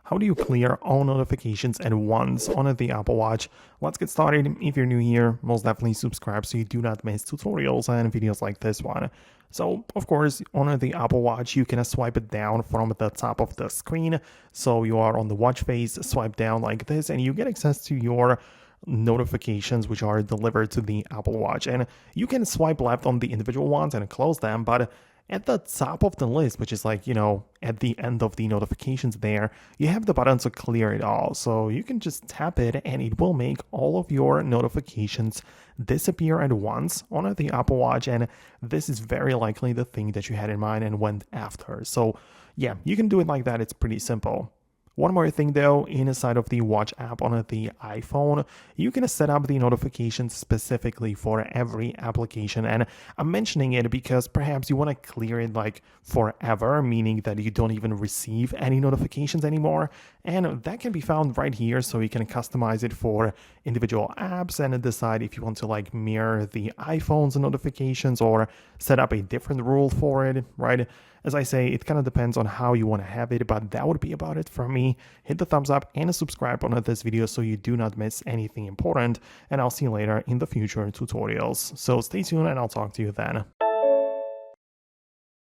How do you clear all notifications at once on the Apple Watch? Let's get started. If you're new here, most definitely subscribe so you do not miss tutorials and videos like this one. So, of course, on the Apple Watch, you can swipe it down from the top of the screen. So you are on the watch face, swipe down like this, and you get access to your notifications which are delivered to the Apple Watch. And you can swipe left on the individual ones and close them, but at the top of the list, which is like, at the end of the notifications there, you have the button to clear it all. So you can just tap it and it will make all of your notifications disappear at once on the Apple Watch. And this is very likely the thing that you had in mind and went after. So yeah, you can do it like that. It's pretty simple. One more thing though, inside of the Watch app on the iPhone, you can set up the notifications specifically for every application. And I'm mentioning it because perhaps you want to clear it like forever, meaning that you don't even receive any notifications anymore. And that can be found right here. So you can customize it for individual apps and decide if you want to like mirror the iPhone's notifications or set up a different rule for it, right? As I say, it kind of depends on how you want to have it, but that would be about it from me. Hit the thumbs up and subscribe on this video so you do not miss anything important, and I'll see you later in the future tutorials. So stay tuned and I'll talk to you then.